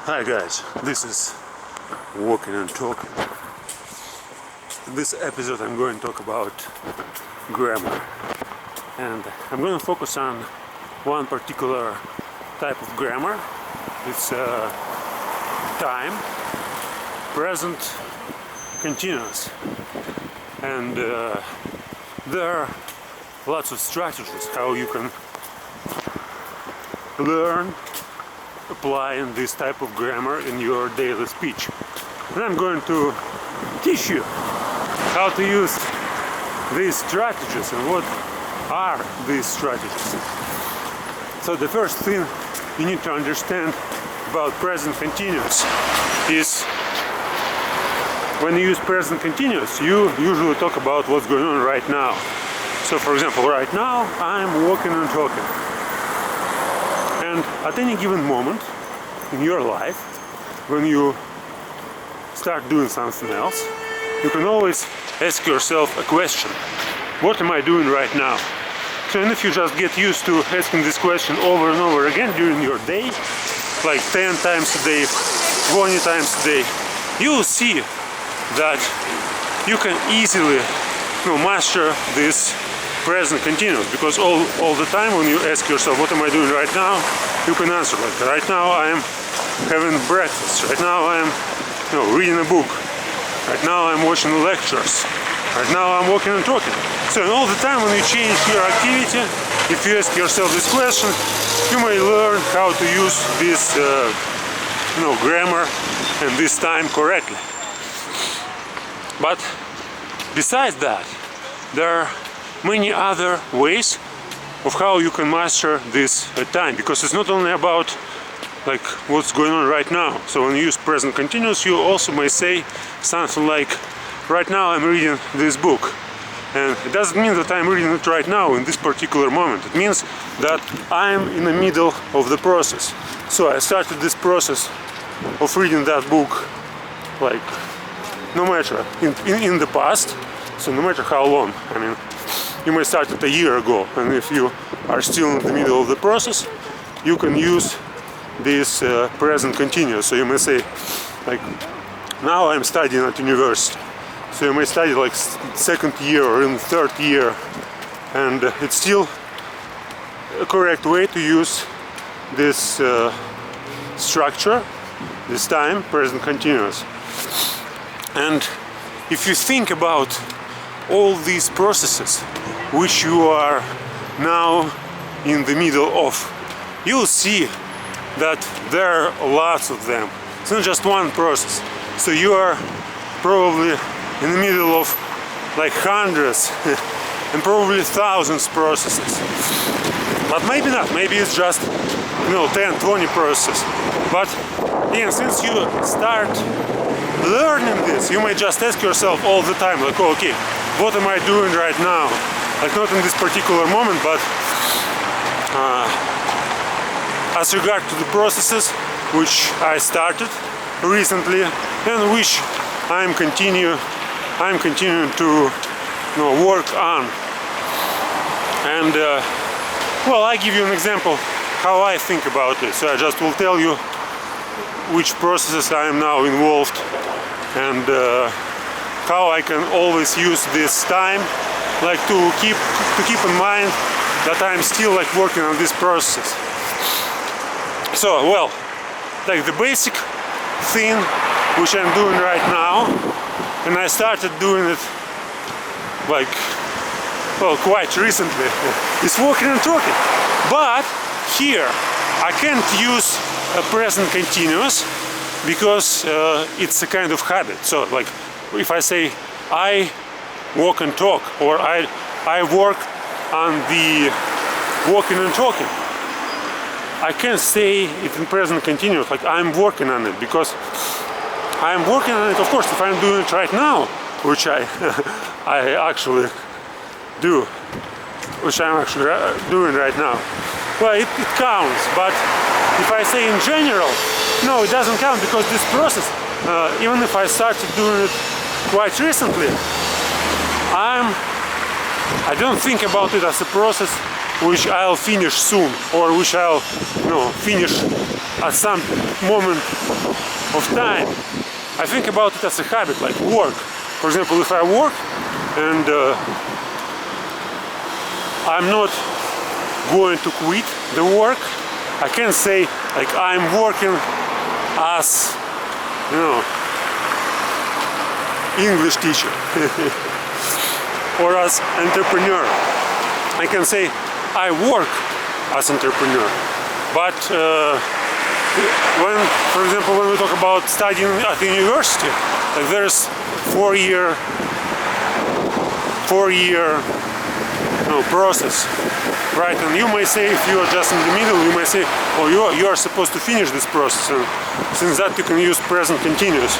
Hi guys, this is Walking and Talking. In this episode I'm going to talk about grammar, and I'm going to focus on one particular type of grammar. It's time, present, continuous, and there are lots of strategies how you can learn applying this type of grammar in your daily speech. And I'm going to teach you how to use these strategies and what are these strategies. So the first thing you need to understand about present continuous is when you use present continuous, you usually talk about what's going on right now. So for example, right now I'm walking and talking. And at any given moment in your life, when you start doing something else, you can always ask yourself a question. What am I doing right now? So and if you just get used to asking this question over and over again during your day, like 10 times a day, 20 times a day, you will see that you can easily master this present continuous, because all the time when you ask yourself what am I doing right now, you can answer like right now I am having breakfast, right now I am reading a book, right now I'm watching lectures, right now I'm walking and talking. So all the time when you change your activity, if you ask yourself this question, you may learn how to use this grammar and this time correctly. But besides that, there are many other ways of how you can master this time, because it's not only about like what's going on right now. So when you use present continuous, you also may say something like right now I'm reading this book, and it doesn't mean that I'm reading it right now in this particular moment. It means that I'm in the middle of the process. So I started this process of reading that book like no matter in the past, so no matter how long. I mean, you may start it a year ago, and if you are still in the middle of the process, you can use this present continuous. So you may say like now I'm studying at university, so you may study like second year or in third year, and it's still a correct way to use this structure, this time present continuous. And if you think about all these processes which you are now in the middle of, you'll see that there are lots of them. It's not just one process. So you are probably in the middle of like hundreds and probably thousands processes. But maybe not, maybe it's just 10, 20 processes. But again, since you start learning this, you may just ask yourself all the time like, oh, okay, what am I doing right now? Like not in this particular moment, but as regard to the processes which I started recently and which I'm continuing to work on. And well, I give you an example how I think about it. So I just will tell you which processes I am now involved, and how I can always use this time like to keep in mind that I'm still like working on this process. So well, like the basic thing which I'm doing right now, and I started doing it like quite recently, is walking and talking. But here I can't use a present continuous because it's a kind of habit. So like if I say I walk and talk, or I work on the walking and talking, I can't say it in present continuous like I'm working on it, because I'm working on it. Of course, if I'm doing it right now, which I actually do, which I'm actually doing right now, well, it counts. But if I say in general, no, it doesn't count, because this process, even if I started doing it quite recently, I don't think about it as a process which I'll finish soon, or which I'll finish at some moment of time, I think about it as a habit, like work. For example, if I work and I'm not going to quit the work, I can say like I'm working as, you know, English teacher or as entrepreneur. I can say I work as entrepreneur. But when, for example, when we talk about studying at the university, like there's four-year process, right? And you may say, if you are just in the middle, you may say, oh, you are supposed to finish this process, and since that you can use present continuous.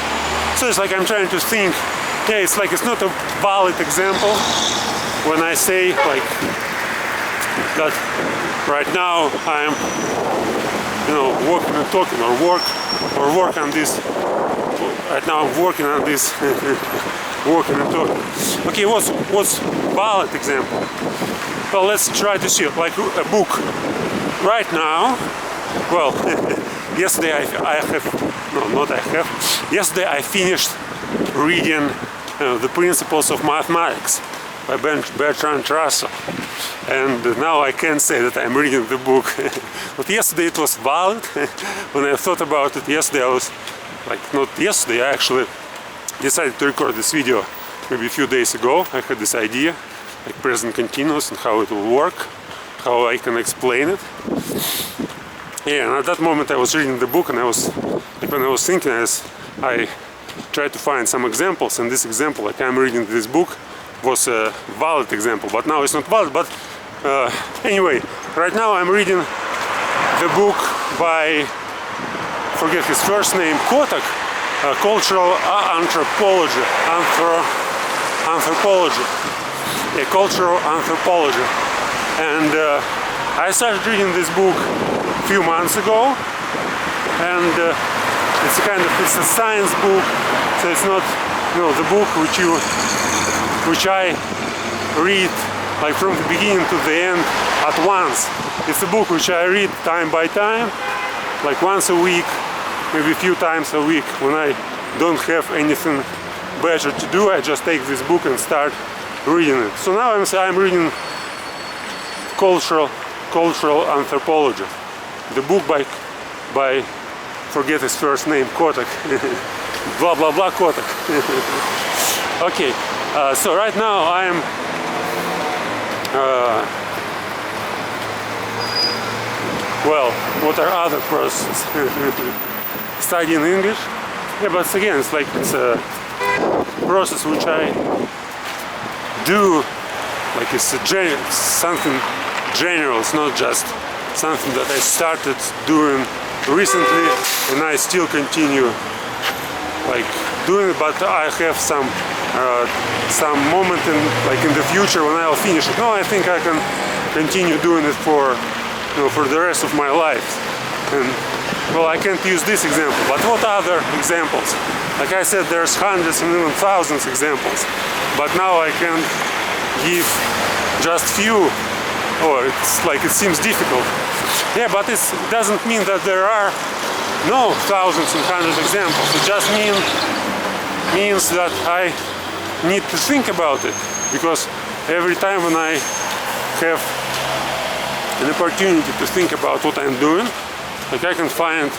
So it's like I'm trying to think, yeah, it's like it's not a valid example when I say like that right now I'm, you know, walking and talking, or work on this. Right now I'm working on this, walking and talking. Okay, what's valid example? Well, let's try to see it, like a book. Right now, well, yesterday yesterday I finished reading The Principles of Mathematics by Bertrand Russell. And now I can say that I'm reading the book. But yesterday it was valid. When I thought about it yesterday, I was like, not yesterday, I actually decided to record this video maybe a few days ago. I had this idea, like present continuous and how it will work, how I can explain it. Yeah, and at that moment I was reading the book, and I was, like, when I was thinking, I tried to find some examples, and this example, like I'm reading this book, was a valid example, but now it's not valid. But anyway, right now I'm reading the book by, forget his first name, Kotak, Cultural Anthropology, Cultural Anthropology. And I started reading this book a few months ago, and it's a science book, so it's not, you know, the book which I read like from the beginning to the end at once. It's a book which I read time by time, like once a week, maybe a few times a week. When I don't have anything better to do, I just take this book and start reading it. So now I'm reading Cultural Anthropology, the book by forget his first name, Kotak, blah blah blah Kotak. Okay, so right now I'm well, what are other processes? Studying English? Yeah, but again, it's like it's a process which I do, like it's something general. It's not just something that I started doing recently and I still continue like doing it, but I have some moment in the future when I'll finish it. No, I think I can continue doing it for the rest of my life. And well, I can't use this example, but what other examples? Like I said, there's hundreds and even thousands examples, but now I can give just few. Oh, it's like it seems difficult. Yeah, but it doesn't mean that there are no thousands and hundreds of examples. It just means that I need to think about it, because every time when I have an opportunity to think about what I'm doing, like I can find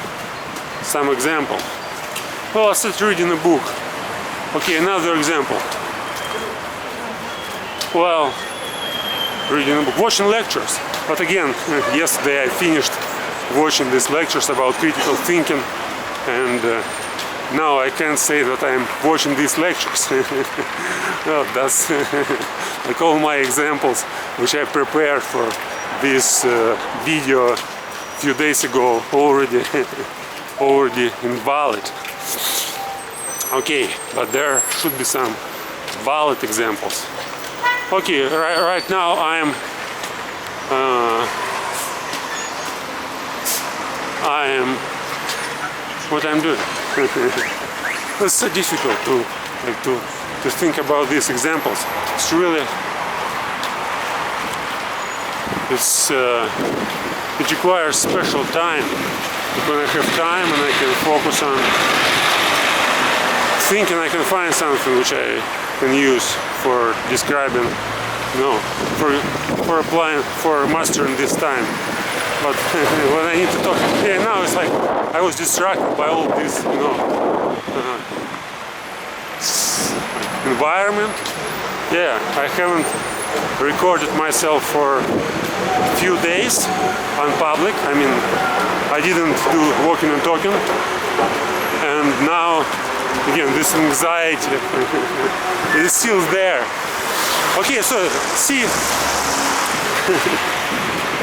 some example. Well, I started reading a book. Okay, another example. Well, reading a book, watching lectures. But again, yesterday I finished watching these lectures about critical thinking, and now I can't say that I'm watching these lectures. Well, that's like all my examples which I prepared for this video a few days ago already invalid. Okay, but there should be some valid examples. Okay, right now I'm what I'm doing. It's so difficult to think about these examples. It's really it requires special time when I have time and I can focus on thinking, I can find something which I can use for describing, for applying, for mastering this time. But when I need to talk, now it's like I was distracted by all this, environment. Yeah, I haven't recorded myself for a few days on public. I mean, I didn't do walking and talking, and now again this anxiety is still there. Okay, so see.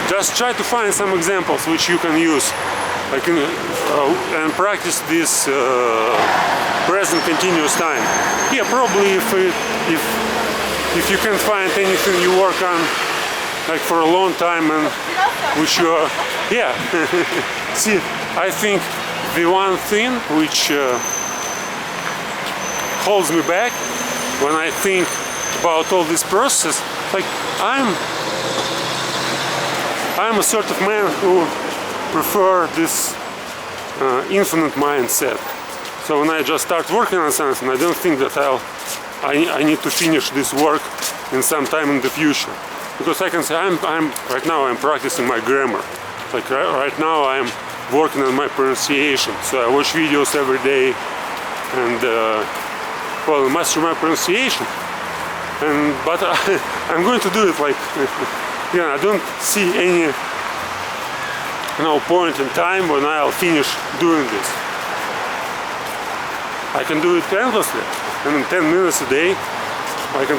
Just try to find some examples which you can use, and practice this present continuous time. Yeah, probably if you can find anything you work on like for a long time and which you are, yeah. See, I think the one thing which holds me back when I think about all this process, like I'm a sort of man who prefer this infinite mindset. So when I just start working on something, I don't think that I need to finish this work in some time in the future, because I can say right now I'm practicing my grammar. Like right now I'm working on my pronunciation. So I watch videos every day and well, master my pronunciation. But I'm going to do it like. Yeah, I don't see any point in time when I'll finish doing this. I can do it endlessly, and in 10 minutes a day I can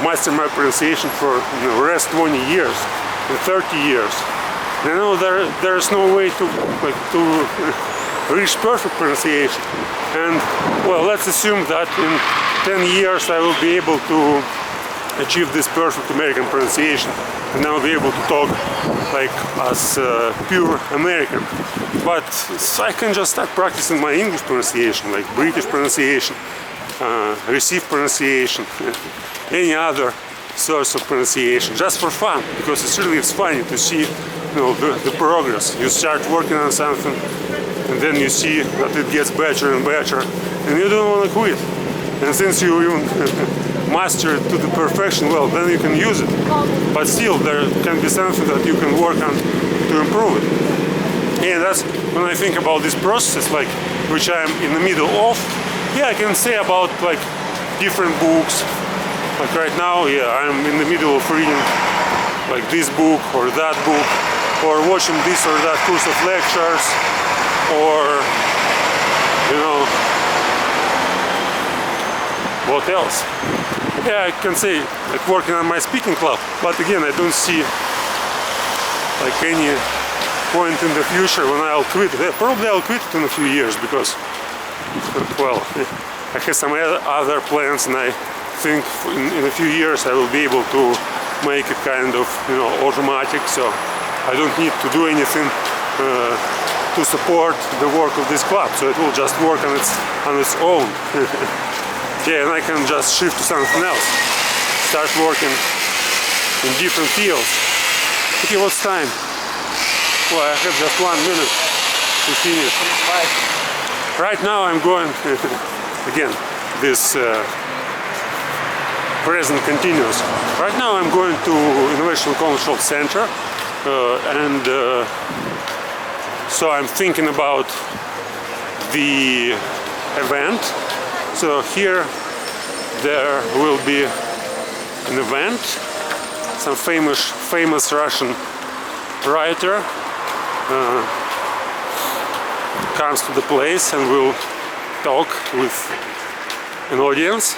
master my pronunciation for the rest 20 years and 30 years. There's no way to reach perfect pronunciation, and well, let's assume that in 10 years I will be able to achieve this perfect American pronunciation, and I'll be able to talk like as pure American. But I can just start practicing my English pronunciation, like British pronunciation, received pronunciation, any other source of pronunciation, just for fun, because it's funny to see the progress. You start working on something and then you see that it gets better and better, and you don't want to quit. And since you even master it to the perfection, well, then you can use it. But still, there can be something that you can work on to improve it. And that's when I think about this process, like which I'm in the middle of. Yeah, I can say about like different books. Like right now, yeah, I'm in the middle of reading like this book or that book, or watching this or that course of lectures, or what else? Yeah, I can say like working on my speaking club, but again, I don't see like any point in the future when I'll quit it. Probably I'll quit it in a few years, because well, I have some other plans, and I think in a few years I will be able to make it kind of automatic, so I don't need to do anything to support the work of this club, so it will just work on its own. Yeah, and I can just shift to something else, start working in different fields. Okay, what's time? Well, I have just 1 minute to finish. Right now I'm going, again, this present continuous. Right now I'm going to Innovation Cultural Center, and so I'm thinking about the event. So here there will be an event. Some famous Russian writer comes to the place and will talk with an audience.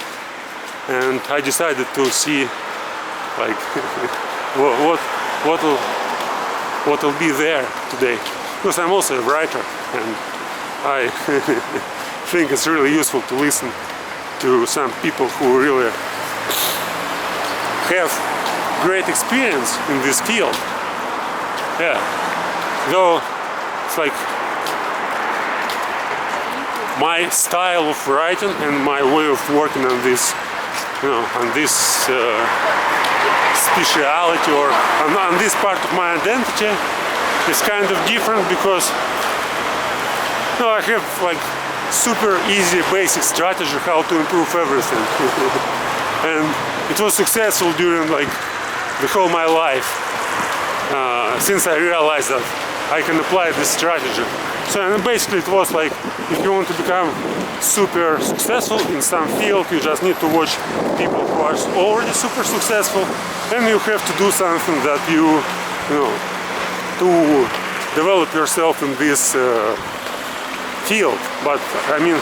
And I decided to see like what will be there today, because I'm also a writer, and I think it's really useful to listen to some people who really have great experience in this field. Yeah, though it's like my style of writing and my way of working on this, on this speciality, or on this part of my identity is kind of different, because No, I have like super easy basic strategy how to improve everything. And it was successful during like the whole my life, since I realized that I can apply this strategy. So and basically it was like, if you want to become super successful in some field, you just need to watch people who are already super successful, and you have to do something that you know, to develop yourself in this field. But I mean,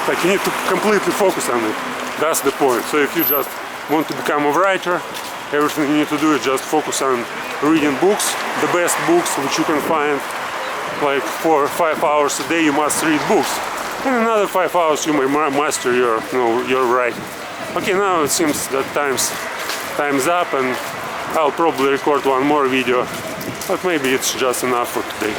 like you need to completely focus on it. That's the point. So if you just want to become a writer, everything you need to do is just focus on reading books, the best books which you can find. Like 4 or 5 hours a day you must read books. In another 5 hours you may master your, your writing. Okay, now it seems that time's up, and I'll probably record one more video, but maybe it's just enough for today.